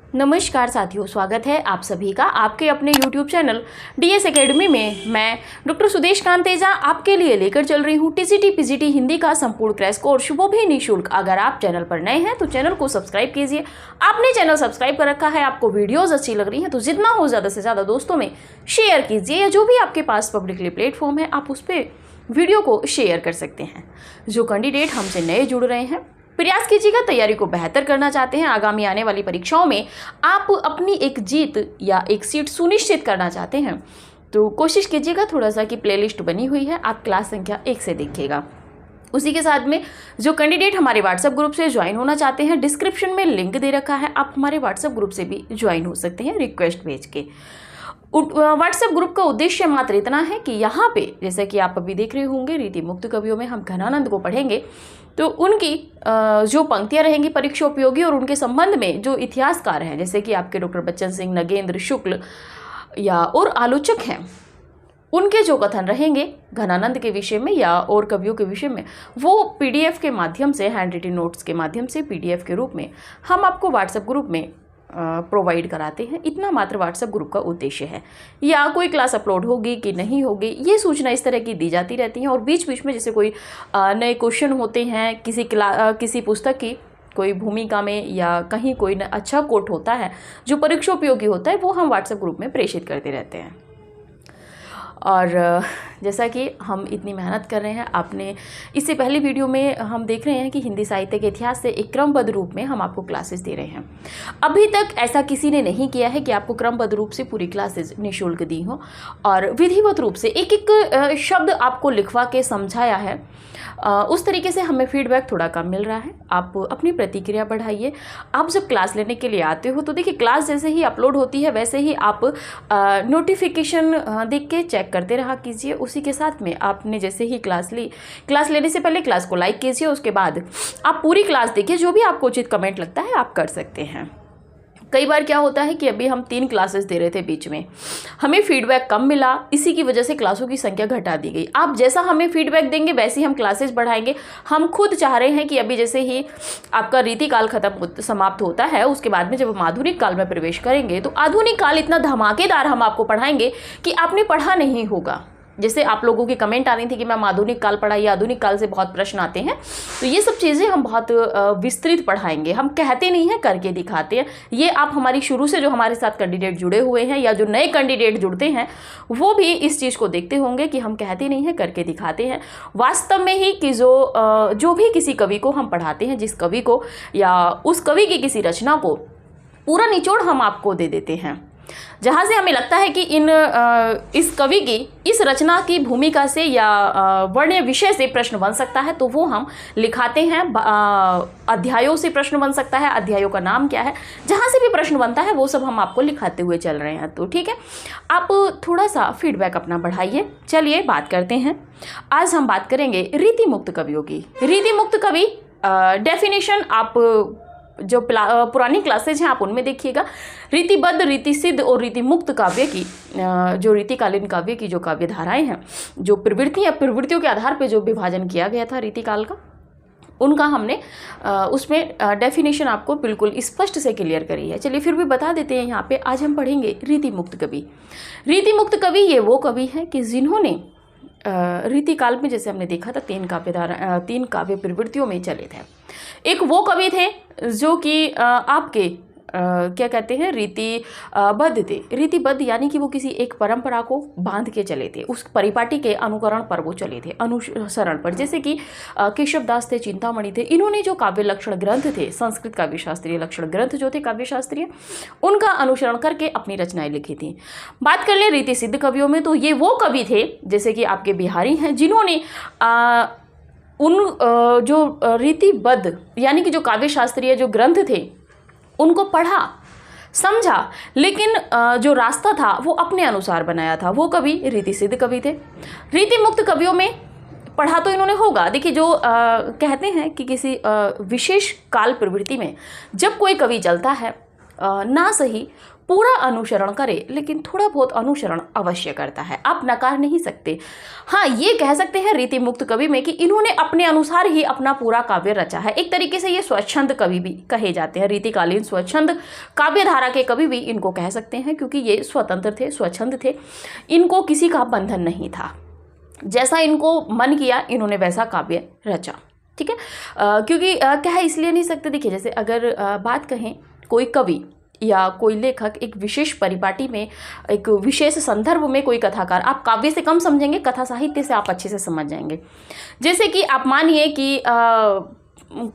नमस्कार साथियों, स्वागत है आप सभी का आपके अपने YouTube चैनल DS एकेडमी में। मैं डॉक्टर सुदेश कांतेजा आपके लिए लेकर चल रही हूँ TCT PGT हिंदी का संपूर्ण क्रैश कोर्स, वो भी निःशुल्क। अगर आप चैनल पर नए हैं तो चैनल को सब्सक्राइब कीजिए। आपने चैनल सब्सक्राइब कर रखा है, आपको वीडियोज़ अच्छी लग रही हैं तो जितना हो ज़्यादा से ज़्यादा दोस्तों में शेयर कीजिए, या जो भी आपके पास पब्लिकली प्लेटफॉर्म है आप उस पर वीडियो को शेयर कर सकते हैं। जो कैंडिडेट हमसे नए जुड़ रहे हैं, प्रयास कीजिएगा, तैयारी को बेहतर करना चाहते हैं, आगामी आने वाली परीक्षाओं में आप अपनी एक जीत या एक सीट सुनिश्चित करना चाहते हैं तो कोशिश कीजिएगा थोड़ा सा कि प्लेलिस्ट बनी हुई है, आप क्लास संख्या 1 से देखिएगा। उसी के साथ में जो कैंडिडेट हमारे व्हाट्सएप ग्रुप से ज्वाइन होना चाहते हैं, डिस्क्रिप्शन में लिंक दे रखा है, आप हमारे व्हाट्सएप ग्रुप से भी ज्वाइन हो सकते हैं रिक्वेस्ट भेज के। व्हाट्सएप ग्रुप का उद्देश्य मात्र इतना है कि यहाँ पे जैसे कि आप अभी देख रहे होंगे रीति मुक्त कवियों में हम घनानंद को पढ़ेंगे, तो उनकी जो पंक्तियाँ रहेंगी परीक्षा उपयोगी और उनके संबंध में जो इतिहासकार हैं जैसे कि आपके डॉक्टर बच्चन सिंह, नगेंद्र शुक्ल या और आलोचक हैं, उनके जो कथन रहेंगे घनानंद के विषय में या और कवियों के विषय में, वो PDF के माध्यम से, हैंड रिटन नोट्स के माध्यम से PDF के रूप में हम आपको व्हाट्सएप ग्रुप में प्रोवाइड कराते हैं। इतना मात्र व्हाट्सएप ग्रुप का उद्देश्य है। या कोई क्लास अपलोड होगी कि नहीं होगी, ये सूचना इस तरह की दी जाती रहती हैं। और बीच बीच में जैसे कोई नए क्वेश्चन होते हैं, किसी पुस्तक की कोई भूमिका में या कहीं कोई अच्छा कोट होता है जो परीक्षा उपयोगी होता है, वो हम व्हाट्सएप ग्रुप में प्रेषित करते रहते हैं। और जैसा कि हम इतनी मेहनत कर रहे हैं, आपने इससे पहले वीडियो में हम देख रहे हैं कि हिंदी साहित्य के इतिहास से एक क्रमबद्ध रूप में हम आपको क्लासेस दे रहे हैं। अभी तक ऐसा किसी ने नहीं किया है कि आपको क्रमबद्ध रूप से पूरी क्लासेस निःशुल्क दी हो और विधिवत रूप से एक एक शब्द आपको लिखवा के समझाया है। उस तरीके से हमें फीडबैक थोड़ा कम मिल रहा है। आप अपनी प्रतिक्रिया बढ़ाइए। आप जब क्लास लेने के लिए आते हो तो देखिए, क्लास जैसे ही अपलोड होती है वैसे ही आप नोटिफिकेशन देख के चेक करते रहा कीजिए। उसी के साथ में आपने जैसे ही क्लास ली, क्लास लेने से पहले क्लास को लाइक कीजिए, उसके बाद आप पूरी क्लास देखिए। जो भी आपको उचित कमेंट लगता है आप कर सकते हैं। कई बार क्या होता है कि अभी हम 3 क्लासेस दे रहे थे, बीच में हमें फीडबैक कम मिला, इसी की वजह से क्लासों की संख्या घटा दी गई। आप जैसा हमें फीडबैक देंगे वैसे ही हम क्लासेस बढ़ाएंगे। हम खुद चाह रहे हैं कि अभी जैसे ही आपका रीतिकाल समाप्त होता है, उसके बाद में जब हम आधुनिक काल में प्रवेश करेंगे तो आधुनिक काल इतना धमाकेदार हम आपको पढ़ाएंगे कि आपने पढ़ा नहीं होगा। जैसे आप लोगों की कमेंट आ रही थी कि मैम आधुनिक काल पढ़ाइए, आधुनिक काल से बहुत प्रश्न आते हैं, तो ये सब चीज़ें हम बहुत विस्तृत पढ़ाएंगे। हम कहते नहीं हैं, करके दिखाते हैं। ये आप हमारी शुरू से जो हमारे साथ कैंडिडेट जुड़े हुए हैं या जो नए कैंडिडेट जुड़ते हैं वो भी इस चीज़ को देखते होंगे कि हम कहते नहीं हैं, करके दिखाते हैं। वास्तव में ही कि जो भी किसी कवि को हम पढ़ाते हैं, जिस कवि को या उस कवि की किसी रचना को पूरा निचोड़ हम आपको दे देते हैं, जहाँ से हमें लगता है कि इस कवि की इस रचना की भूमिका से या वर्ण्य विषय से प्रश्न बन सकता है, तो वो हम लिखाते हैं। अध्यायों से प्रश्न बन सकता है, अध्यायों का नाम क्या है, जहाँ से भी प्रश्न बनता है वो सब हम आपको लिखाते हुए चल रहे हैं। तो ठीक है, आप थोड़ा सा फीडबैक अपना बढ़ाइए। चलिए बात करते हैं। आज हम बात करेंगे रीति मुक्त कवियों की। रीति मुक्त कवि डेफिनेशन आप जो पुरानी क्लासेज हैं आप उनमें देखिएगा। रीतिबद्ध, रीति सिद्ध और रीति मुक्त काव्य की जो रीतिकालीन काव्य की जो काव्य धाराएं हैं, जो प्रवृत्तियों के आधार पर जो विभाजन किया गया था रीतिकाल का, उनका हमने उसमें डेफिनेशन आपको बिल्कुल स्पष्ट से क्लियर करी है। चलिए फिर भी बता देते हैं। यहाँ पे आज हम पढ़ेंगे रीति मुक्त कवि। रीति मुक्त कवि ये वो कवि हैं कि जिन्होंने रीतिकाल में, जैसे हमने देखा था, 3 काव्य प्रवृत्तियों में चले थे। एक वो कवि थे जो कि आपके क्या कहते हैं, रीतिबद्ध थे। रीतिबद्ध यानी कि वो किसी एक परंपरा को बांध के चले थे, उस परिपाटी के अनुकरण पर वो चले थे, अनुसरण पर। जैसे कि केशवदास थे, चिंतामणि थे। इन्होंने जो काव्य लक्षण ग्रंथ थे, संस्कृत काव्य शास्त्रीय लक्षण ग्रंथ जो थे काव्य शास्त्रीय, उनका अनुसरण करके अपनी रचनाएं लिखी थी। बात कर ले रीति सिद्ध कवियों में, तो ये वो कवि थे जैसे कि आपके बिहारी हैं, जिन्होंने जो रीतिबद्ध यानी कि जो काव्य शास्त्रीय जो ग्रंथ थे उनको पढ़ा, समझा, लेकिन जो रास्ता था वो अपने अनुसार बनाया था। वो कवि रीति सिद्ध कवि थे। रीति मुक्त कवियों में पढ़ा तो इन्होंने होगा। देखिए, जो कहते हैं कि किसी विशेष काल प्रवृत्ति में जब कोई कवि चलता है ना सही पूरा अनुसरण करे, लेकिन थोड़ा बहुत अनुसरण अवश्य करता है, आप नकार नहीं सकते। हाँ, ये कह सकते हैं रीति मुक्त कवि में कि इन्होंने अपने अनुसार ही अपना पूरा काव्य रचा है। एक तरीके से ये स्वच्छंद कवि भी कहे जाते हैं, रीतिकालीन स्वच्छंद काव्य धारा के कवि भी इनको कह सकते हैं, क्योंकि ये स्वतंत्र थे, स्वच्छंद थे, इनको किसी का बंधन नहीं था, जैसा इनको मन किया इन्होंने वैसा काव्य रचा। ठीक है, क्योंकि कह इसलिए नहीं सकते, देखिए जैसे अगर बात कहें कोई कवि या कोई लेखक एक विशेष परिपाटी में, एक विशेष संदर्भ में कोई कथाकार, आप काव्य से कम समझेंगे, कथा साहित्य से आप अच्छे से समझ जाएंगे। जैसे कि आप मानिए कि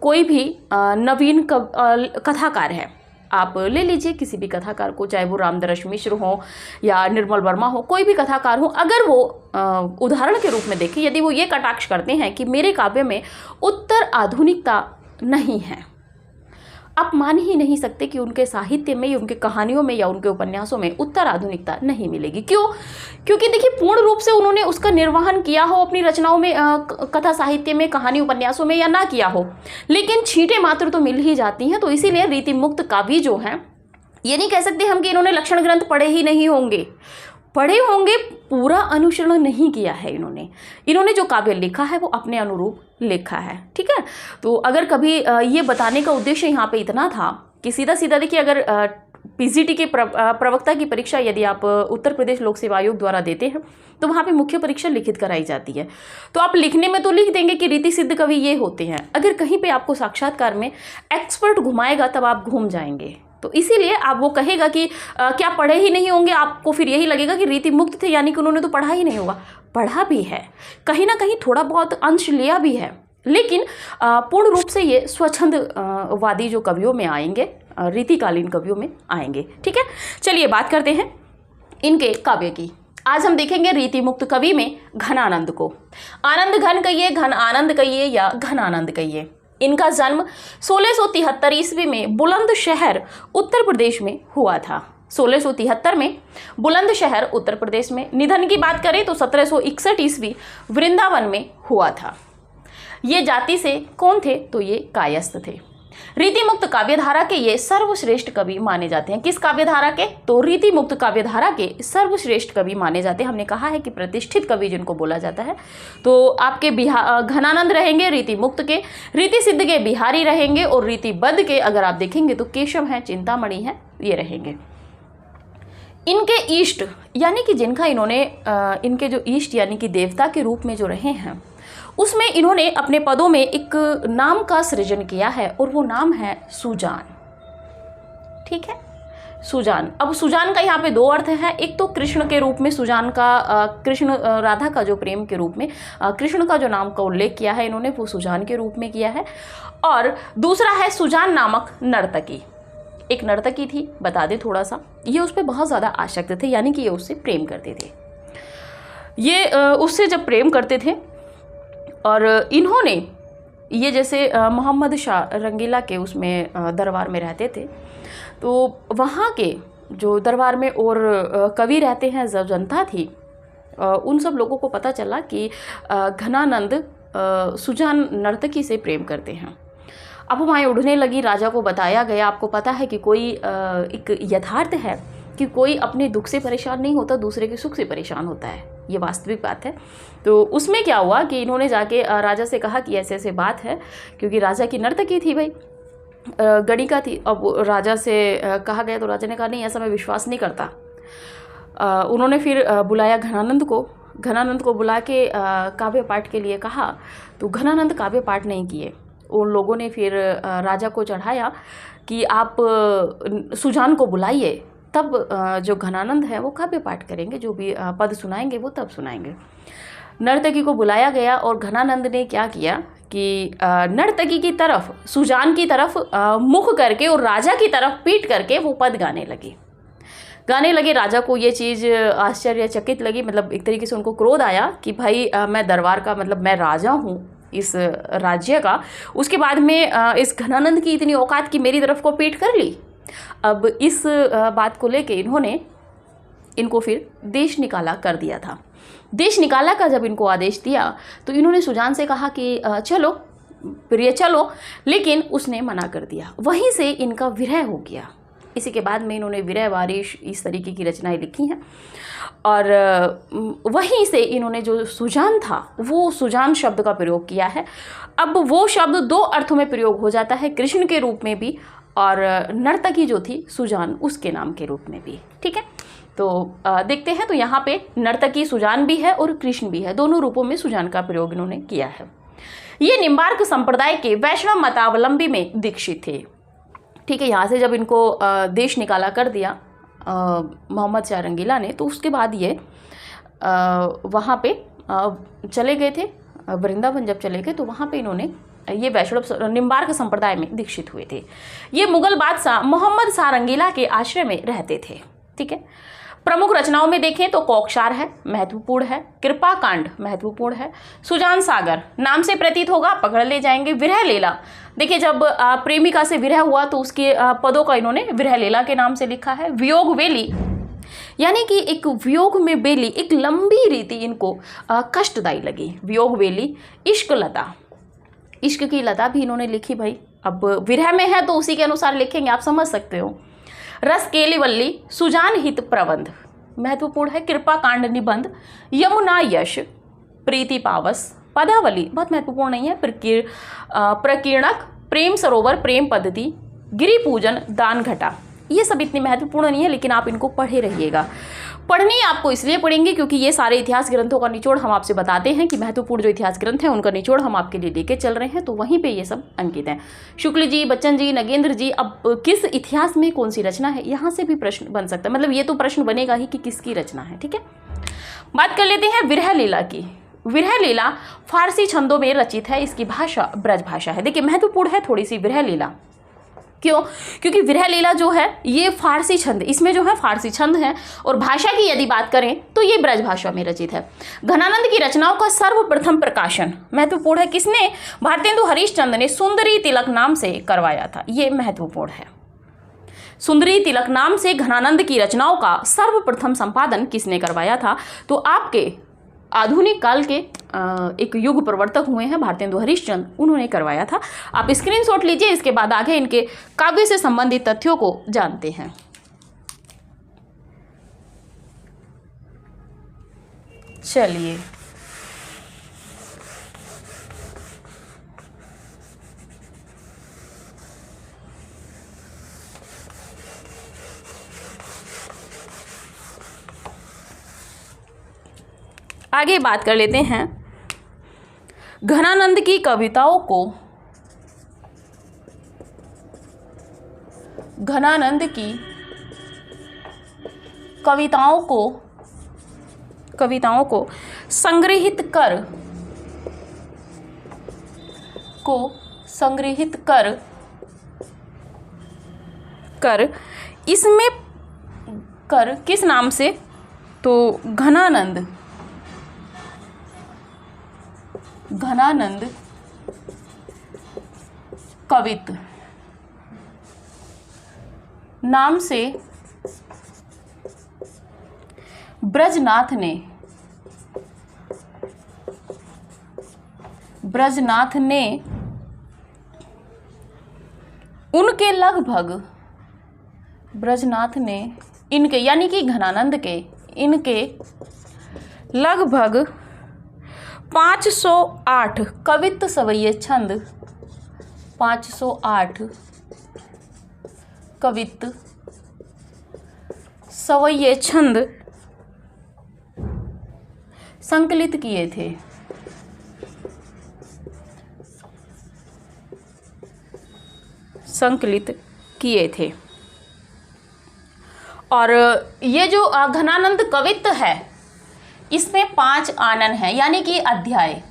कोई भी नवीन कथाकार है, आप ले लीजिए किसी भी कथाकार को, चाहे वो रामदरस मिश्र हो या निर्मल वर्मा हो, कोई भी कथाकार हो, अगर वो उदाहरण के रूप में देखें, यदि वो ये कटाक्ष करते हैं कि मेरे काव्य में उत्तर आधुनिकता नहीं है, आप मान ही नहीं सकते कि उनके साहित्य में या उनके कहानियों में या उनके उपन्यासों में उत्तर आधुनिकता नहीं मिलेगी। क्यों? क्योंकि देखिए पूर्ण रूप से उन्होंने उसका निर्वहन किया हो अपनी रचनाओं में, कथा साहित्य में, कहानी उपन्यासों में, या ना किया हो, लेकिन छींटे मात्र तो मिल ही जाती हैं। तो इसीलिए रीति मुक्त काव्य जो हैं, ये नहीं कह सकते हम कि इन्होंने लक्षण ग्रंथ पढ़े ही नहीं होंगे, पढ़े होंगे, पूरा अनुसरण नहीं किया है इन्होंने जो काव्य लिखा है वो अपने अनुरूप लिखा है। ठीक है, तो अगर कभी ये बताने का उद्देश्य यहाँ पे इतना था कि सीधा सीधा देखिए, अगर पीजीटी के प्रवक्ता की परीक्षा यदि आप उत्तर प्रदेश लोक सेवा आयोग द्वारा देते हैं तो वहाँ पे मुख्य परीक्षा लिखित कराई जाती है, तो आप लिखने में तो लिख देंगे कि रीति सिद्ध कवि ये होते हैं, अगर कहीं पे आपको साक्षात्कार में एक्सपर्ट घुमाएगा तब आप घूम जाएंगे। तो इसीलिए आप वो कहेगा कि क्या पढ़े ही नहीं होंगे, आपको फिर यही लगेगा कि रीति मुक्त थे, यानी कि उन्होंने तो पढ़ा ही नहीं होगा। पढ़ा भी है, कहीं ना कहीं थोड़ा बहुत अंश लिया भी है, लेकिन पूर्ण रूप से ये स्वच्छंद वादी जो कवियों में आएंगे, रीतिकालीन कवियों में आएंगे। ठीक है, चलिए बात करते हैं इनके काव्य की। आज हम देखेंगे रीति मुक्त कवि में घनानंद को। आनंद घन कहिए, घन आनंद कहिए या घन आनंद कहिए। इनका जन्म 1673 ईस्वी में बुलंदशहर उत्तर प्रदेश में हुआ था। 1673 में बुलंदशहर उत्तर प्रदेश में। निधन की बात करें तो 1761 ईस्वी वृंदावन में हुआ था। ये जाति से कौन थे? तो ये कायस्थ थे। रीति मुक्त काव्यधारा के ये सर्वश्रेष्ठ कवि माने जाते हैं। किस काव्यधारा के? तो रीति मुक्त काव्यधारा के सर्वश्रेष्ठ कवि माने जाते हैं। हमने कहा है कि प्रतिष्ठित कवि जिनको बोला जाता है, तो आपके घनानंद रहेंगे रीति मुक्त के, रीति सिद्ध के बिहारी रहेंगे, और रीतिबद्ध के अगर आप देखेंगे तो केशव हैं, चिंतामणि हैं, ये रहेंगे। इनके इष्ट यानी कि जिनका इन्होंने इनके जो इष्ट यानी कि देवता के रूप में जो रहे हैं, उसमें इन्होंने अपने पदों में एक नाम का सृजन किया है, और वो नाम है सुजान। ठीक है, सुजान। अब सुजान का यहाँ पे दो अर्थ है। एक तो कृष्ण के रूप में सुजान का, कृष्ण राधा का जो प्रेम के रूप में कृष्ण का जो नाम का उल्लेख किया है इन्होंने, वो सुजान के रूप में किया है। और दूसरा है सुजान नामक नर्तकी। एक नर्तकी थी, बता दें थोड़ा सा, ये उस पर बहुत ज़्यादा आसक्त थे, यानी कि ये उससे प्रेम करते थे। ये उससे जब प्रेम करते थे, और इन्होंने ये जैसे मोहम्मद शाह रंगीला के उसमें दरबार में रहते थे, तो वहाँ के जो दरबार में और कवि रहते हैं, जब जनता थी, उन सब लोगों को पता चला कि घनानंद सुजान नर्तकी से प्रेम करते हैं। अब वहाँ उड़ने लगी, राजा को बताया गया। आपको पता है कि कोई एक यथार्थ है कि कोई अपने दुख से परेशान नहीं होता, दूसरे के सुख से परेशान होता है, ये वास्तविक बात है। तो उसमें क्या हुआ कि इन्होंने जाके राजा से कहा कि ऐसे ऐसे बात है, क्योंकि राजा की नर्तकी थी भाई, गणिका थी। अब राजा से कहा गया तो राजा ने कहा नहीं, ऐसा मैं विश्वास नहीं करता। उन्होंने फिर बुलाया घनानंद को बुला के काव्य पाठ के लिए कहा, तो घनानंद काव्य पाठ नहीं किए। उन लोगों ने फिर राजा को चढ़ाया कि आप सुजान को बुलाइए, तब जो घनानंद है वो काव्य पाठ करेंगे, जो भी पद सुनाएंगे वो तब सुनाएंगे। नर्तकी को बुलाया गया, और घनानंद ने क्या किया कि नर्तकी की तरफ, सुजान की तरफ मुख करके और राजा की तरफ पीठ करके वो पद गाने लगे। राजा को ये चीज़ आश्चर्यचकित लगी, मतलब एक तरीके से उनको क्रोध आया कि भाई मैं दरबार का, मतलब मैं राजा हूँ इस राज्य का, उसके बाद में इस घनानंद की इतनी औकात कि मेरी तरफ को पीठ कर ली। अब इस बात को लेके इनको फिर देश निकाला कर दिया था। देश निकाला का जब इनको आदेश दिया तो इन्होंने सुजान से कहा कि चलो प्रिय चलो, लेकिन उसने मना कर दिया। वहीं से इनका विरह हो गया। इसी के बाद में इन्होंने विरह वारिश इस तरीके की रचनाएं लिखी हैं। और वहीं से इन्होंने जो सुजान था वो सुजान शब्द का प्रयोग किया है। अब वो शब्द दो अर्थों में प्रयोग हो जाता है, कृष्ण के रूप में भी और नर्तकी जो थी सुजान उसके नाम के रूप में भी। ठीक है, तो देखते हैं। तो यहाँ पे नर्तकी सुजान भी है और कृष्ण भी है, दोनों रूपों में सुजान का प्रयोग इन्होंने किया है। ये निम्बार्क संप्रदाय के वैष्णव मतावलंबी में दीक्षित थे। ठीक है, यहाँ से जब इनको देश निकाला कर दिया मोहम्मद शाह रंगीला ने, तो उसके बाद ये वहाँ पे चले गए थे, वृंदावन जब चले गए तो वहाँ पे इन्होंने ये वैष्णव निम्बार्क संप्रदाय में दीक्षित हुए थे। ये मुगल बादशाह मोहम्मद शाह रंगीला के आश्रय में रहते थे। ठीक है, प्रमुख रचनाओं में देखें तो कोकशार है, महत्वपूर्ण है, कृपा कांड महत्वपूर्ण है, सुजान सागर नाम से प्रतीत होगा, पकड़ ले जाएंगे, विरह लीला। देखिए जब प्रेमिका से विरह हुआ तो उसके पदों का इन्होंने विरह लीला के नाम से लिखा है। वियोग वेली यानी कि एक वियोग में बेली, एक लंबी रीति इनको कष्टदायी लगी, वियोग वेली। इश्क लता, इश्क की लता भी इन्होंने लिखी भाई, अब विरह में है तो उसी के अनुसार लिखेंगे, आप समझ सकते हो। रस केलीवल्ली, सुजान हित प्रबंध महत्वपूर्ण है, कृपा कांड निबंध, यमुना यश, प्रीति पावस, पदावली बहुत महत्वपूर्ण नहीं है, प्रकीर्णक, प्रेम सरोवर, प्रेम पद्धति, गिरि पूजन, दान घटा, ये सब इतनी महत्वपूर्ण नहीं है, लेकिन आप इनको पढ़े रहिएगा। पढ़नी आपको इसलिए पढ़ेंगे क्योंकि ये सारे इतिहास ग्रंथों का निचोड़ हम आपसे बताते हैं कि महत्वपूर्ण जो इतिहास ग्रंथ हैं उनका निचोड़ हम आपके लिए लेके चल रहे हैं, तो वहीं पे ये सब अंकित हैं। शुक्ल जी, बच्चन जी, नगेंद्र जी, अब किस इतिहास में कौन सी रचना है, यहाँ से भी प्रश्न बन सकता है, मतलब ये तो प्रश्न बनेगा ही कि किसकी रचना है। ठीक है, बात कर लेते हैं विरह लीला की। विरह लीला फारसी छंदों में रचित है, इसकी भाषा ब्रज भाषा है। देखिए महत्वपूर्ण है थोड़ी सी विरह लीला, क्यों? क्योंकि विरह लीला जो है ये फारसी छंद, इसमें जो है फारसी छंद है, और भाषा की यदि बात करें तो ये ब्रज भाषा में रचित है। घनानंद की रचनाओं का सर्वप्रथम प्रकाशन महत्वपूर्ण है, किसने? भारतेंदु हरिश्चंद्र ने सुंदरी तिलक नाम से करवाया था, ये महत्वपूर्ण है। सुंदरी तिलक नाम से घनानंद की रचनाओं का सर्वप्रथम संपादन किसने करवाया था? तो आपके आधुनिक काल के एक युग प्रवर्तक हुए हैं भारतेंदु हरिश्चंद्र, उन्होंने करवाया था। आप स्क्रीनशॉट लीजिए, इसके बाद आगे इनके काव्य से संबंधित तथ्यों को जानते हैं। चलिए आगे बात कर लेते हैं घनानंद की कविताओं को, घनानंद की कविताओं को संग्रहित कर इसमें कर किस नाम से? तो घनानंद कवित नाम से ब्रजनाथ ने उनके लगभग, ब्रजनाथ ने इनके यानी कि घनानंद के इनके लगभग 508 कवित्त सवैये छंद, 508 कवित्त सवैये छंद संकलित किए थे। और ये जो घनानंद कवित्त है इसमें 5 आनन है, यानी कि अध्याय।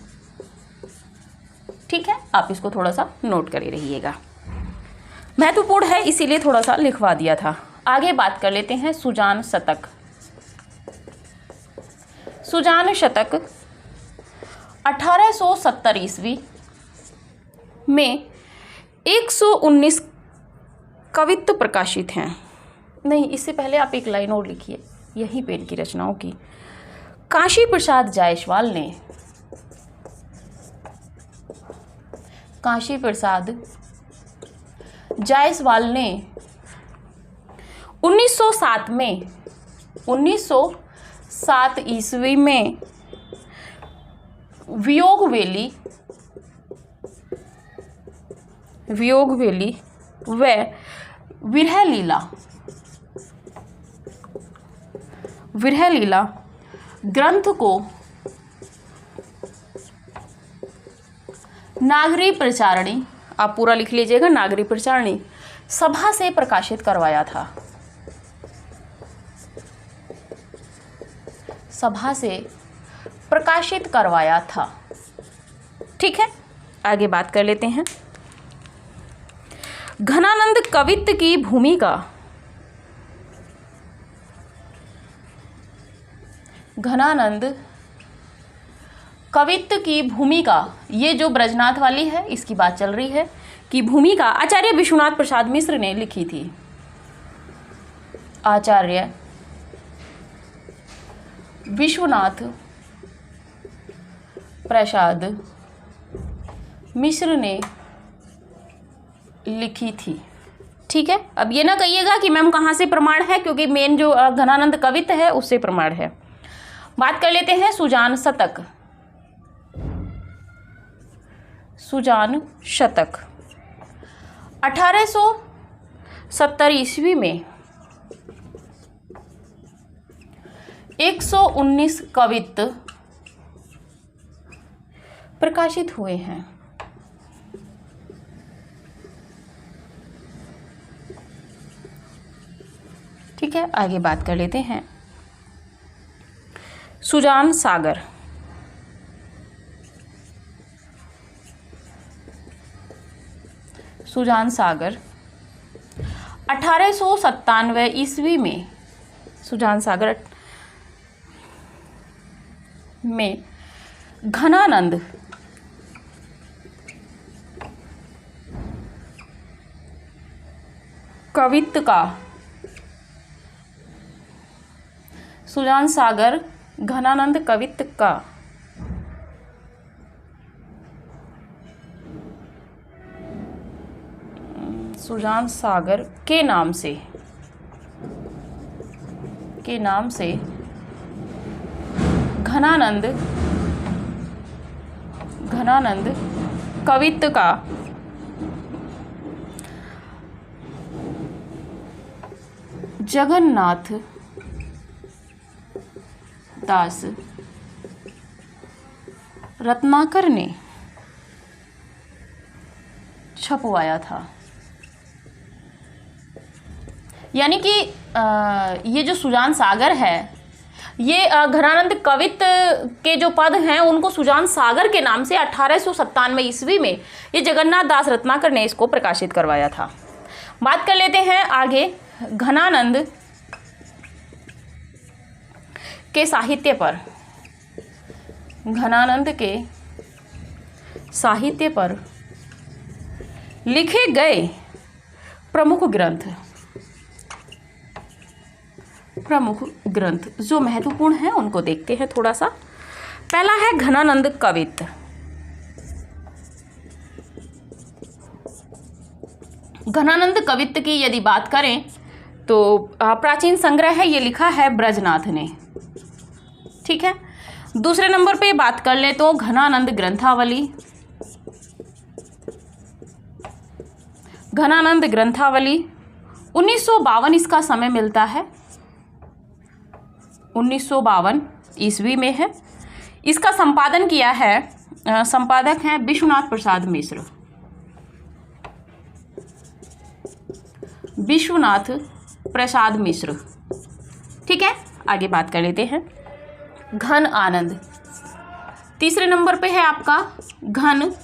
ठीक है, आप इसको थोड़ा सा नोट करे रहिएगा, महत्वपूर्ण है इसीलिए थोड़ा सा लिखवा दिया था। आगे बात कर लेते हैं सुजान शतक। सुजान शतक 1870 ईस्वी में 119 कवित्त प्रकाशित हैं। नहीं, इससे पहले आप एक लाइन और लिखिए यहीं पे इनकी रचनाओं की। काशी प्रसाद जायसवाल ने 1907 में 1907 ईस्वी में वियोग वेली व विरह लीला ग्रंथ को नागरी प्रचारणी, आप पूरा लिख लीजिएगा, नागरी प्रचारणी सभा से प्रकाशित करवाया था। सभा से प्रकाशित करवाया था। ठीक है, आगे बात कर लेते हैं। घनानंद कवित्व की भूमिका, घनानंद कवित्व की भूमिका, ये जो ब्रजनाथ वाली है इसकी बात चल रही है, कि भूमिका आचार्य विश्वनाथ प्रसाद मिश्र ने लिखी थी। आचार्य विश्वनाथ प्रसाद मिश्र ने लिखी थी। ठीक है, अब ये ना कहिएगा कि मैम कहाँ से प्रमाण है, क्योंकि मेन जो घनानंद कवित्व है उससे प्रमाण है। बात कर लेते हैं सुजान शतक। सुजान शतक 1870 ईस्वी में 119 कवित्व प्रकाशित हुए हैं। ठीक है, आगे बात कर लेते हैं। सुजान सागर, सुजान सागर 1897 ईस्वी में, सुजान सागर में घनानंद कवित्व का, सुजान सागर घनानंद कवित्व का सुजान सागर के नाम से घनानंद कवित्व का जगन्नाथ दास रत्नाकर ने छपवाया था। यानी कि ये जो सुजान सागर है, ये घनानंद कवित्व के जो पद हैं उनको सुजान सागर के नाम से 1897 ईस्वी में ये जगन्नाथ दास रत्नाकर ने इसको प्रकाशित करवाया था। बात कर लेते हैं आगे घनानंद के साहित्य पर। घनानंद के साहित्य पर लिखे गए प्रमुख ग्रंथ जो महत्वपूर्ण हैं उनको देखते हैं थोड़ा सा। पहला है घनानंद कवित्व। घनानंद कवित्व की यदि बात करें तो प्राचीन संग्रह है, ये लिखा है ब्रजनाथ ने। ठीक है, दूसरे नंबर पे बात कर ले तो घनानंद ग्रंथावली। घनानंद ग्रंथावली 1952 इसका समय मिलता है, 1952 ईस्वी में है। इसका संपादन किया है, संपादक हैं विश्वनाथ प्रसाद मिश्र। विश्वनाथ प्रसाद मिश्र। ठीक है, आगे बात कर लेते हैं। घन आनंद तीसरे नंबर पे है आपका, घन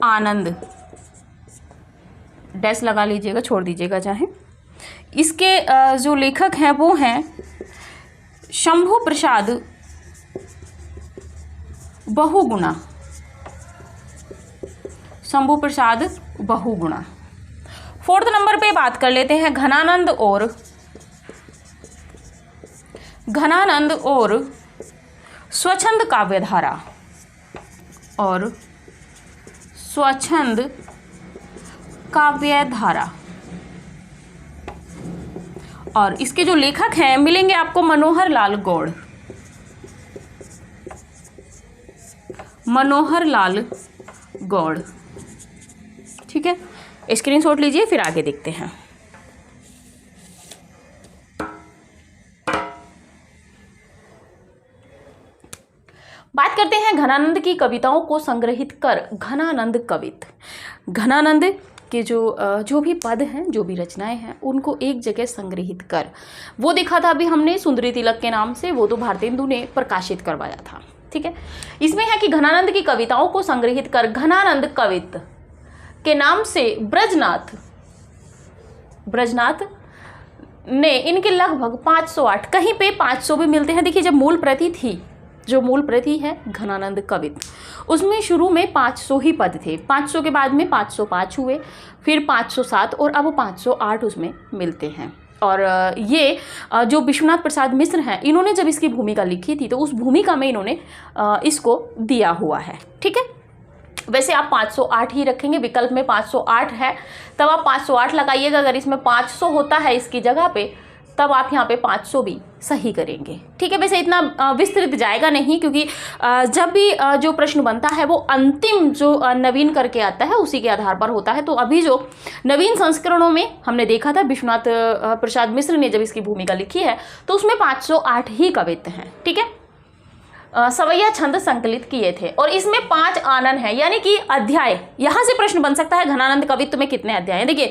आनंद। डैश लगा लीजिएगा, छोड़ दीजिएगा चाहे। इसके जो लेखक हैं वो हैं शंभु प्रसाद बहुगुणा। शंभु प्रसाद बहुगुणा। फोर्थ नंबर पे बात कर लेते हैं घनानंद और स्वच्छंद काव्यधारा। और स्वच्छंद काव्यधारा और इसके जो लेखक हैं मिलेंगे आपको मनोहर लाल गौड़, मनोहर लाल गौड़। ठीक है, स्क्रीनशॉट लीजिए, फिर आगे देखते हैं। बात करते हैं घनानंद की कविताओं को संग्रहित कर। घनानंद कवित, घनानंद के जो भी पद हैं, जो भी रचनाएं हैं, उनको एक जगह संग्रहित कर। वो देखा था अभी हमने सुंदरी तिलक के नाम से, वो तो भारतेंदु ने प्रकाशित करवाया था। ठीक है, इसमें है कि घनानंद की कविताओं को संग्रहित कर घनानंद कवित के नाम से ब्रजनाथ ने इनके लगभग 508, कहीं पे 500 भी मिलते हैं। देखिए, जब मूल प्रति थी, जो मूल प्रति है घनानंद कवित, उसमें शुरू में 500 ही पद थे। 500 के बाद में 505 हुए, फिर 507 और अब 508 उसमें मिलते हैं। और ये जो विश्वनाथ प्रसाद मिश्र हैं, इन्होंने जब इसकी भूमिका लिखी थी तो उस भूमिका में इन्होंने इसको दिया हुआ है। ठीक है, वैसे आप 508 ही रखेंगे, विकल्प में 508 है तब आप 508 लगाइएगा। अगर इसमें 500 होता है इसकी जगह पे, तब आप यहाँ पे 500 भी सही करेंगे। ठीक है, वैसे इतना विस्तृत जाएगा नहीं, क्योंकि जब भी जो प्रश्न बनता है वो अंतिम जो नवीन करके आता है उसी के आधार पर होता है। तो अभी जो नवीन संस्करणों में हमने देखा था, विश्वनाथ प्रसाद मिश्र ने जब इसकी भूमिका लिखी है तो उसमें 508 ही कवित्त हैं। ठीक है, सवैया छंद संकलित किए थे और इसमें 5 आनन है, यानी कि अध्याय। यहां से प्रश्न बन सकता है घनानंद कवित्त में कितने अध्याय हैं। देखिए,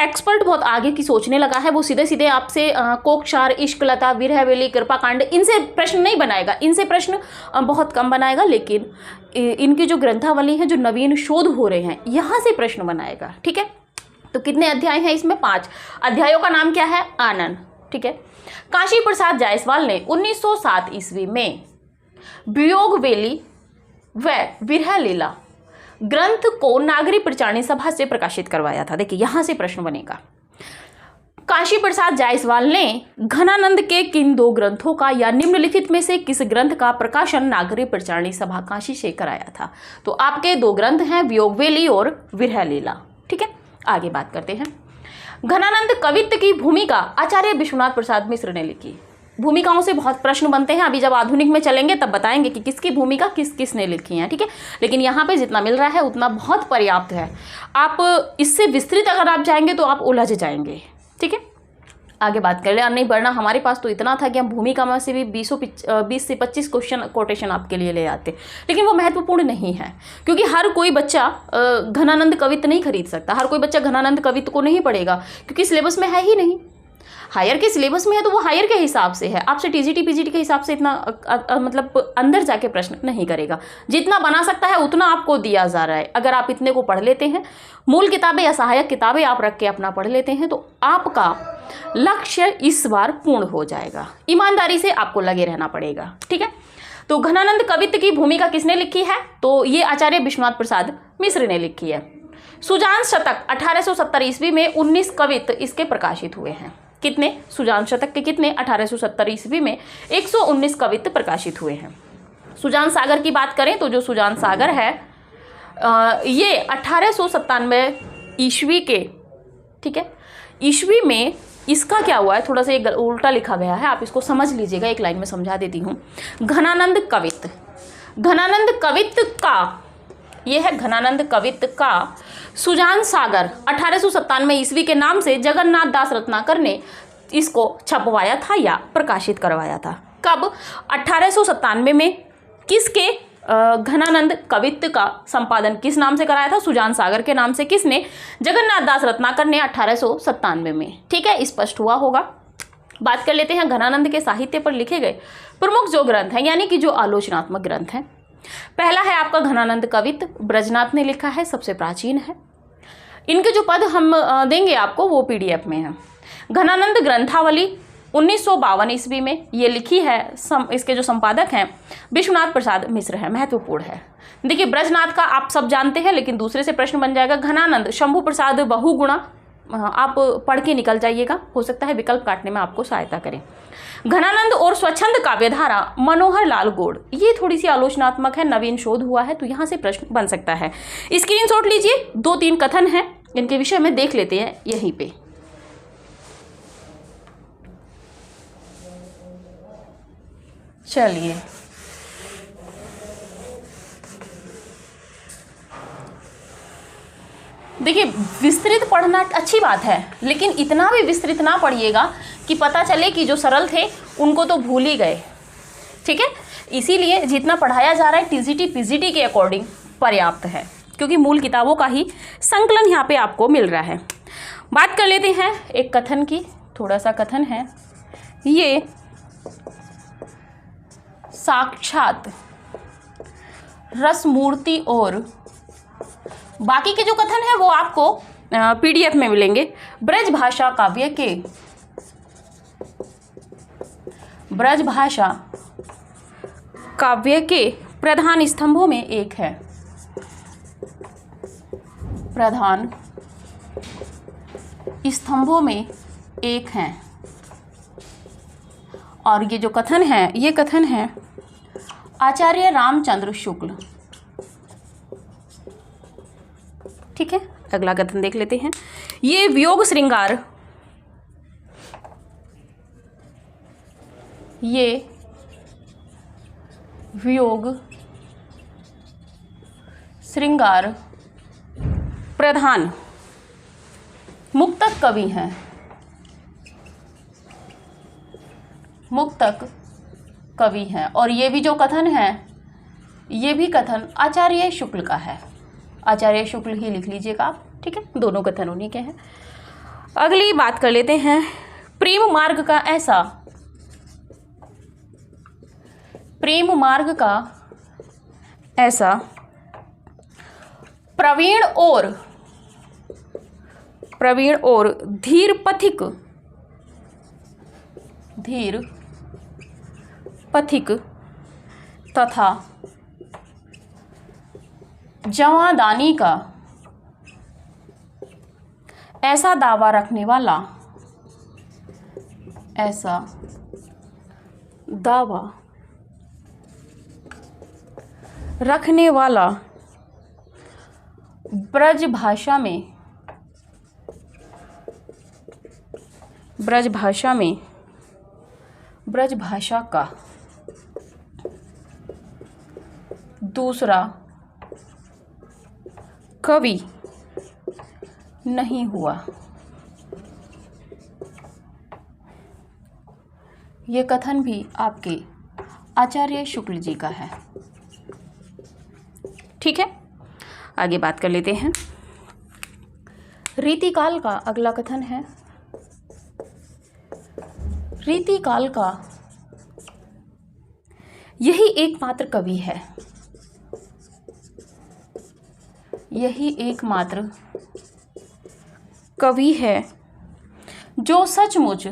एक्सपर्ट बहुत आगे की सोचने लगा है, वो सीधे सीधे आपसे कोकशार, इश्कलता, विरहवेली, कृपाकांड, इनसे प्रश्न नहीं बनाएगा, इनसे प्रश्न बहुत कम बनाएगा। लेकिन इनकी जो ग्रंथावली है, जो नवीन शोध हो रहे हैं, यहाँ से प्रश्न बनाएगा। ठीक है, तो कितने अध्याय हैं इसमें? 5 अध्यायों का नाम क्या है? आनन। ठीक है, काशी प्रसाद जायसवाल ने 1907 ईस्वी में वियोगवेली व विरह लीला ग्रंथ को नागरी प्रचारणी सभा से प्रकाशित करवाया था। देखिए, यहां से प्रश्न बनेगा, काशी प्रसाद जायसवाल ने घनानंद के किन 2 ग्रंथों का या निम्नलिखित में से किस ग्रंथ का प्रकाशन नागरी प्रचारणी सभा काशी से कराया था? तो आपके 2 ग्रंथ हैं, वियोगवेली और विरह लीला। ठीक है, आगे बात करते हैं। घनानंद कवित्त की भूमिका आचार्य विश्वनाथ प्रसाद मिश्र ने लिखी। भूमिकाओं से बहुत प्रश्न बनते हैं, अभी जब आधुनिक में चलेंगे तब बताएंगे कि किसकी भूमिका किसने लिखी है। ठीक है, लेकिन यहाँ पे जितना मिल रहा है उतना बहुत पर्याप्त है। आप इससे विस्तृत अगर आप जाएंगे तो आप उलझ जाएंगे। ठीक है, आगे बात कर ले। और नहीं बढ़ना, हमारे पास तो इतना था कि हम भूमिका में से भी 20 से 25 क्वेश्चन कोटेशन आपके लिए ले आते, लेकिन वो महत्वपूर्ण नहीं है, क्योंकि हर कोई बच्चा घनानंद कवित्त नहीं खरीद सकता, हर कोई बच्चा घनानंद कवित्त को नहीं पढ़ेगा, क्योंकि सिलेबस में है ही नहीं। हायर के सिलेबस में है तो वो हायर के हिसाब से है, आपसे टीजीटी पीजीटी के हिसाब से इतना मतलब अंदर जाके प्रश्न नहीं करेगा। जितना बना सकता है उतना आपको दिया जा रहा है। अगर आप इतने को पढ़ लेते हैं, मूल किताबें या सहायक किताबें आप रख के अपना पढ़ लेते हैं, तो आपका लक्ष्य इस बार पूर्ण हो जाएगा। ईमानदारी से आपको लगे रहना पड़ेगा। ठीक है, तो घनानंद कवित्त की भूमिका किसने लिखी है? तो ये आचार्य विश्वनाथ प्रसाद मिश्र ने लिखी है। सुजान शतक 1870 ईस्वी में 19 कवित्त इसके प्रकाशित हुए हैं। कितने? सुजान शतक के कितने? 1870 ईस्वी में 119 कवित्त प्रकाशित हुए हैं। सुजान सागर की बात करें तो जो सुजान सागर है ये 1897 ईस्वी के, ठीक है, ईस्वी में इसका क्या हुआ है, थोड़ा सा ये उल्टा लिखा गया है, आप इसको समझ लीजिएगा, एक लाइन में समझा देती हूँ। घनानंद कवित्त, घनानंद कवित्त का, ये है घनानंद कवित्त का सुजान सागर 1897 ईस्वी के नाम से जगन्नाथ दास रत्नाकर ने इसको छपवाया था या प्रकाशित करवाया था। कब? 1897 में। किसके? घनानंद कवित्त का संपादन किस नाम से कराया था? सुजान सागर के नाम से। किसने? जगन्नाथ दास रत्नाकर ने 1897 में। ठीक है, स्पष्ट हुआ होगा। बात कर लेते हैं घनानंद के साहित्य पर लिखे गए प्रमुख जो ग्रंथ हैं, यानी कि जो आलोचनात्मक ग्रंथ हैं। पहला है आपका घनानंद कवित्त, ब्रजनाथ ने लिखा है, सबसे प्राचीन है। इनके जो पद हम देंगे आपको वो पीडीएफ में है। घनानंद ग्रंथावली 1952 ईस्वी में ये लिखी है। इसके जो संपादक हैं विश्वनाथ प्रसाद मिश्र है, महत्वपूर्ण है। देखिए, ब्रजनाथ का आप सब जानते हैं, लेकिन दूसरे से प्रश्न बन जाएगा। घनानंद शंभु प्रसाद बहुगुणा, आप पढ़ के निकल जाइएगा, हो सकता है विकल्प काटने में आपको सहायता करें। घनानंद और स्वच्छंद काव्यधारा मनोहर लाल गौड़, ये थोड़ी सी आलोचनात्मक है, नवीन शोध हुआ है, तो यहाँ से प्रश्न बन सकता है। स्क्रीनशॉट लीजिए, 2-3 कथन हैं, इनके विषय में देख लेते हैं यहीं पे। चलिए, देखिए विस्तृत पढ़ना अच्छी बात है, लेकिन इतना भी विस्तृत ना पढ़िएगा कि पता चले कि जो सरल थे उनको तो भूल ही गए। ठीक है, इसीलिए जितना पढ़ाया जा रहा है टीजीटी पीजीटी के अकॉर्डिंग पर्याप्त है, क्योंकि मूल किताबों का ही संकलन यहाँ पे आपको मिल रहा है। बात कर लेते हैं एक कथन की, थोड़ा सा कथन है ये। साक्षात रसमूर्ति और बाकी के जो कथन है वो आपको पीडीएफ में मिलेंगे। ब्रज भाषा काव्य के प्रधान स्तंभों में एक है। प्रधान स्तंभों में एक हैं। और ये जो कथन है, ये कथन है आचार्य रामचंद्र शुक्ल। ठीक है, अगला कथन देख लेते हैं। ये वियोग श्रृंगार, ये वियोग श्रृंगार प्रधान मुक्तक कवि हैं। मुक्तक कवि हैं। और ये भी जो कथन है, ये भी कथन आचार्य शुक्ल का है। आचार्य शुक्ल ही लिख लीजिएगा आप। ठीक है, दोनों कथन उन्हीं के हैं। अगली बात कर लेते हैं प्रेम मार्ग का ऐसा प्रवीण और धीर पथिक तथा जवादानी का ऐसा दावा रखने वाला ब्रज भाषा का दूसरा कवि नहीं हुआ। ये कथन भी आपके आचार्य शुक्ल जी का है। ठीक है, आगे बात कर लेते हैं। रीतिकाल का अगला कथन है। रीतिकाल का यही एकमात्र कवि है, यही एकमात्र कवि है जो सचमुच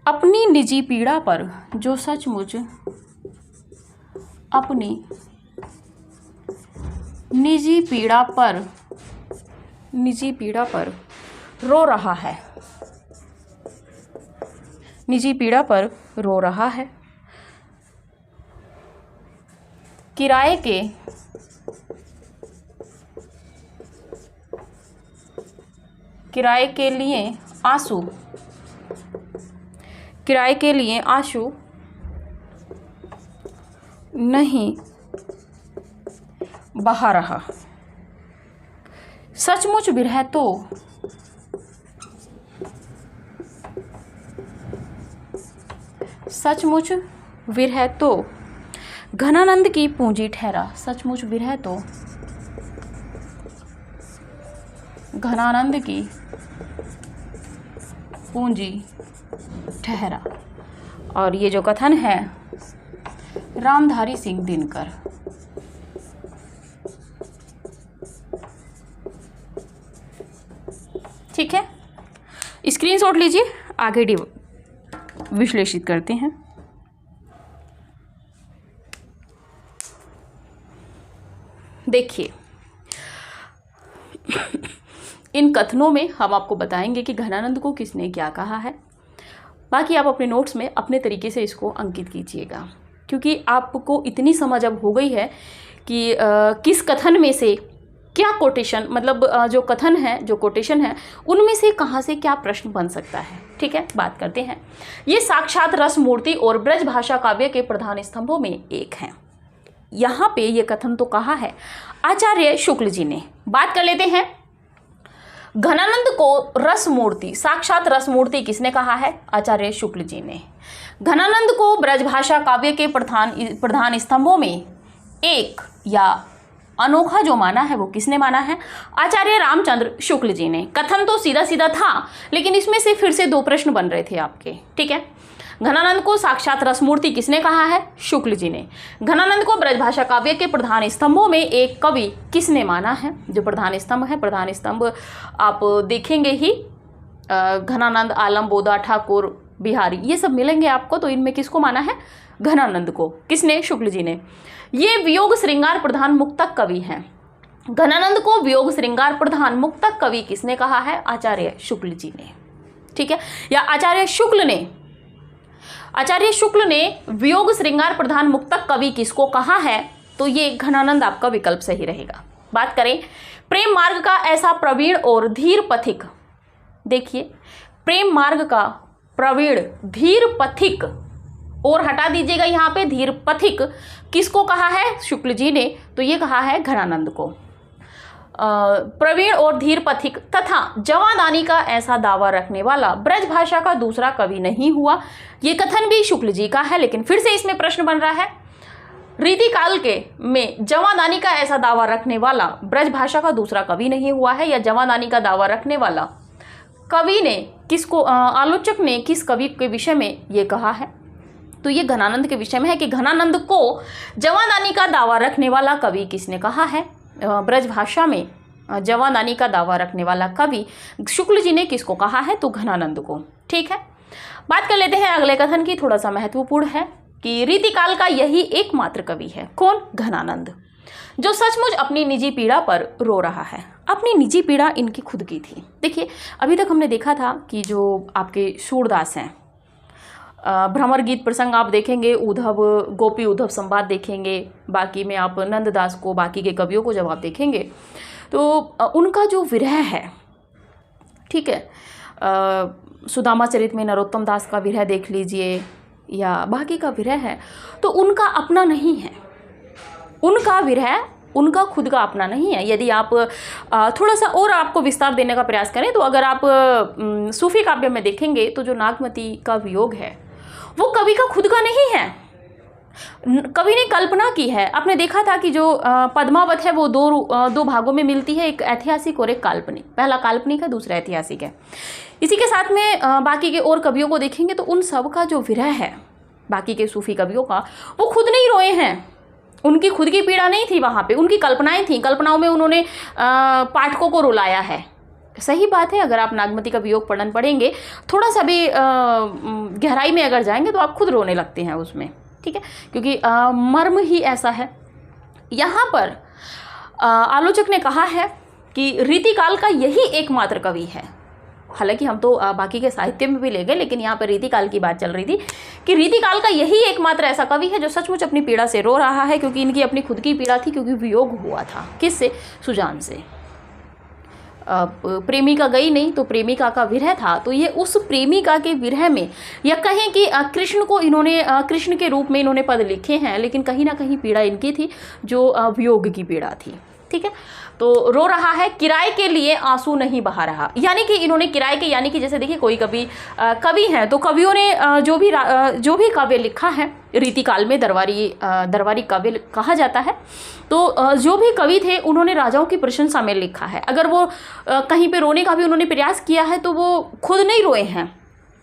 अपनी निजी पीड़ा पर रो रहा है। किराए के लिए आंसू नहीं बहा रहा। सचमुच विरह तो घनानंद की पूंजी ठहरा। सचमुच विरह तो घनानंद की पूंजी ठहरा। और ये जो कथन है रामधारी सिंह दिनकर। ठीक है, स्क्रीनशॉट लीजिए, आगे विश्लेषित करते हैं। देखिए, इन कथनों में हम आपको बताएंगे कि घनानंद को किसने क्या कहा है। बाकी आप अपने नोट्स में अपने तरीके से इसको अंकित कीजिएगा, क्योंकि आपको इतनी समझ अब हो गई है कि किस कथन में से क्या कोटेशन, मतलब जो कथन है, जो कोटेशन है, उनमें से कहाँ से क्या प्रश्न बन सकता है। ठीक है, बात करते हैं। ये साक्षात रस मूर्ति और ब्रज भाषा काव्य के प्रधान स्तंभों में एक है। यहाँ पे ये कथन तो कहा है आचार्य शुक्ल जी ने। बात कर लेते हैं, घनानंद को रस मूर्ति, साक्षात रस मूर्ति किसने कहा है? आचार्य शुक्ल जी ने। घनानंद को ब्रजभाषा काव्य के प्रधान स्तंभों में एक या अनोखा जो माना है वो किसने माना है? आचार्य रामचंद्र शुक्ल जी ने। कथन तो सीधा सीधा था, लेकिन इसमें से फिर से दो प्रश्न बन रहे थे आपके। ठीक है, घनानंद को साक्षात रसमूर्ति किसने कहा है? शुक्ल जी ने। घनानंद को ब्रजभाषा काव्य के प्रधान स्तंभों में एक कवि किसने माना है? जो प्रधान स्तंभ है, प्रधान स्तंभ आप देखेंगे ही, घनानंद, आलम, बोदा, ठाकुर, बिहारी, ये सब मिलेंगे आपको। तो इनमें किसको माना है? घनानंद को। किसने? शुक्ल जी ने। ये वियोग श्रृंगार प्रधान मुक्तक कवि हैं। घनानंद को वियोग श्रृंगार प्रधान मुक्तक कवि किसने कहा है? आचार्य शुक्ल जी ने। ठीक है, या आचार्य शुक्ल ने वियोग श्रृंगार प्रधान मुक्तक कवि किसको कहा है? तो ये घनानंद आपका विकल्प सही रहेगा। बात करें प्रेम मार्ग का ऐसा प्रवीण और धीर पथिक, देखिए प्रेम मार्ग का प्रवीण धीर पथिक, और हटा दीजिएगा यहाँ पे धीर पथिक, किसको कहा है? शुक्ल जी ने। तो ये कहा है घनानंद को। प्रवीण और धीर पथिक तथा जवादानी का ऐसा दावा रखने वाला ब्रजभाषा का दूसरा कवि नहीं हुआ। ये कथन भी शुक्ल जी का है, लेकिन फिर से इसमें प्रश्न बन रहा है, रीतिकाल के में जवादानी का ऐसा दावा रखने वाला ब्रजभाषा का दूसरा कवि नहीं हुआ है, या जवादानी का दावा रखने वाला कवि ने किसको, आलोचक ने किस कवि के विषय में ये कहा है? तो ये घनानंद के विषय में है कि घनानंद को जवादानी का दावा रखने वाला कवि किसने कहा है? ब्रजभाषा में जवादानी का दावा रखने वाला कवि शुक्ल जी ने किसको कहा है? तो घनानंद को। ठीक है, बात कर लेते हैं अगले कथन की, थोड़ा सा महत्वपूर्ण है कि रीतिकाल का यही एकमात्र कवि है। कौन? घनानंद, जो सचमुच अपनी निजी पीड़ा पर रो रहा है। अपनी निजी पीड़ा इनकी खुद की थी। देखिए, अभी तक हमने देखा था कि जो आपके सूरदास हैं, भ्रमर गीत प्रसंग आप देखेंगे, उद्धव गोपी उद्धव संवाद देखेंगे, बाकी में आप नंददास को, बाकी के कवियों को जब आप देखेंगे तो उनका जो विरह है, ठीक है, सुदामा चरित में नरोत्तम दास का विरह देख लीजिए, या बाकी का विरह है, तो उनका अपना नहीं है। उनका विरह उनका खुद का अपना नहीं है। यदि आप थोड़ा सा और आपको विस्तार देने का प्रयास करें तो अगर आप सूफी काव्य में देखेंगे तो जो नागमती का वियोग है वो कवि का खुद का नहीं है, कवि ने कल्पना की है। आपने देखा था कि जो पद्मावत है वो दो भागों में मिलती है, एक ऐतिहासिक और एक काल्पनिक। पहला काल्पनिक है, दूसरा ऐतिहासिक है। इसी के साथ में बाकी के और कवियों को देखेंगे तो उन सब का जो विरह है बाकी के सूफी कवियों का, वो खुद नहीं रोए हैं। उनकी खुद की पीड़ा नहीं थी वहाँ पे, उनकी कल्पनाएं थी। कल्पनाओं में उन्होंने पाठकों को रुलाया है। सही बात है, अगर आप नागमती का वियोग वर्णन पढ़ेंगे, थोड़ा सा भी गहराई में अगर जाएंगे तो आप खुद रोने लगते हैं उसमें। ठीक है, क्योंकि मर्म ही ऐसा है। यहाँ पर आलोचक ने कहा है कि रीतिकाल का यही एकमात्र कवि है। हालांकि हम तो बाकी के साहित्य में भी ले गए, लेकिन यहाँ पर रीतिकाल की बात चल रही थी कि रीतिकाल का यही एकमात्र ऐसा कवि है जो सचमुच अपनी पीड़ा से रो रहा है, क्योंकि इनकी अपनी खुद की पीड़ा थी, क्योंकि वियोग हुआ था। किससे? सुजान से। प्रेमिका गई नहीं तो प्रेमिका का विरह था, तो ये उस प्रेमिका के विरह में, या कहें कि कृष्ण को इन्होंने कृष्ण के रूप में इन्होंने पद लिखे हैं, लेकिन कहीं ना कहीं पीड़ा इनकी थी जो वियोग की पीड़ा थी। ठीक है, तो रो रहा है, किराए के लिए आंसू नहीं बहा रहा। यानी कि इन्होंने किराए के, यानी कि जैसे देखिए कोई कवि हैं तो कवियों ने जो भी काव्य लिखा है रीतिकाल में, दरबारी काव्य कहा जाता है, तो जो भी कवि थे उन्होंने राजाओं की प्रशंसा में लिखा है। अगर वो कहीं पे रोने का भी उन्होंने प्रयास किया है तो वो खुद नहीं रोए हैं,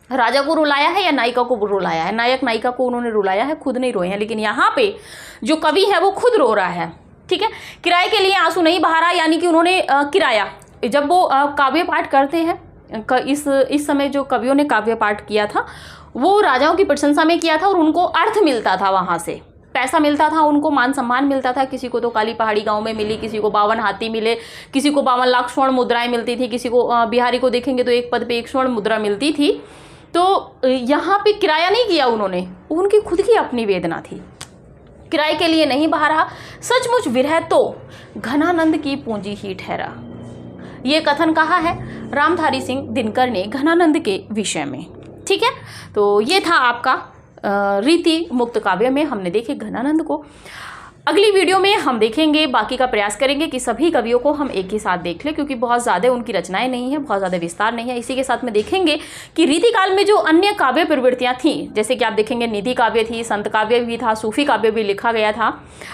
राजा को रुलाया है या नायिका को रुलाया है, नायक नायिका को उन्होंने रुलाया है, खुद नहीं रोए हैं। लेकिन यहाँ पे जो कवि है वो खुद रो रहा है। ठीक है, किराए के लिए आंसू नहीं बहा रहा, यानी कि उन्होंने किराया, जब वो काव्य पाठ करते हैं, इस समय जो कवियों ने काव्य पाठ किया था वो राजाओं की प्रशंसा में किया था, और उनको अर्थ मिलता था, वहाँ से पैसा मिलता था, उनको मान सम्मान मिलता था। किसी को तो काली पहाड़ी गांव में मिली, किसी को 52 हाथी मिले, किसी को 52 लाख स्वर्ण मुद्राएं मिलती थी, किसी को बिहारी को देखेंगे तो एक पद पे 1 स्वर्ण मुद्रा मिलती थी। तो यहाँ पे किराया नहीं किया उन्होंने, उनकी खुद की अपनी वेदना थी। किराए के लिए नहीं बहा रहा, सचमुच विरह तो घनानंद की पूंजी ही ठहरा। ये कथन कहा है रामधारी सिंह दिनकर ने घनानंद के विषय में। ठीक है, तो ये था आपका रीति मुक्त काव्य में हमने देखे घनानंद को। अगली वीडियो में हम देखेंगे, बाकी का प्रयास करेंगे कि सभी कवियों को हम एक ही साथ देख लें, क्योंकि बहुत ज़्यादा उनकी रचनाएं नहीं है, बहुत ज़्यादा विस्तार नहीं है। इसी के साथ में देखेंगे कि रीतिकाल में जो अन्य काव्य प्रवृत्तियां थीं, जैसे कि आप देखेंगे निधि काव्य थी, संत काव्य भी था, सूफी काव्य भी लिखा गया था,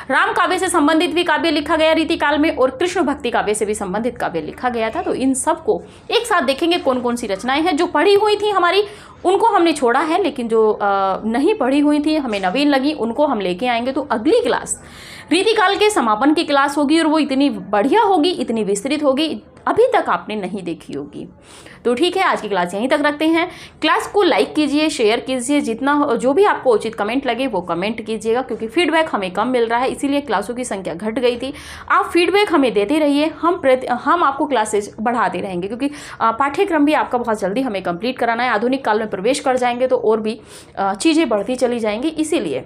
राम काव्य से संबंधित भी काव्य लिखा गया रीतिकाल में, और कृष्ण भक्ति काव्य से भी संबंधित काव्य लिखा गया था। तो इन सबको एक साथ देखेंगे कौन कौन सी रचनाएं हैं। जो पढ़ी हुई थी हमारी उनको हमने छोड़ा है, लेकिन जो नहीं पढ़ी हुई थी हमें नवीन लगी उनको हम लेके आएंगे। तो अगली क्लास रीतिकाल के समापन की क्लास होगी, और वो इतनी बढ़िया होगी, इतनी विस्तृत होगी, अभी तक आपने नहीं देखी होगी। तो ठीक है, आज की क्लास यहीं तक रखते हैं। क्लास को लाइक कीजिए, शेयर कीजिए, जितना जो भी आपको उचित कमेंट लगे वो कमेंट कीजिएगा, क्योंकि फीडबैक हमें कम मिल रहा है, इसीलिए क्लासों की संख्या घट गई थी। आप फीडबैक हमें देते रहिए, हम आपको क्लासेज बढ़ाते रहेंगे, क्योंकि पाठ्यक्रम भी आपका बहुत जल्दी हमें कंप्लीट कराना है। आधुनिक काल में प्रवेश कर जाएंगे तो और भी चीज़ें बढ़ती चली जाएंगी। इसीलिए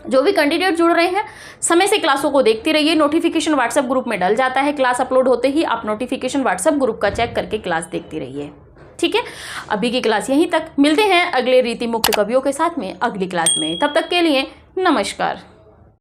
जो भी कैंडिडेट जुड़ रहे हैं समय से क्लासों को देखते रहिए। नोटिफिकेशन व्हाट्सएप ग्रुप में डल जाता है, क्लास अपलोड होते ही आप नोटिफिकेशन व्हाट्सएप ग्रुप का चेक करके क्लास देखते रहिए। ठीक है, अभी की क्लास यहीं तक, मिलते हैं अगले रीति मुक्त कवियों के साथ में अगली क्लास में। तब तक के लिए नमस्कार।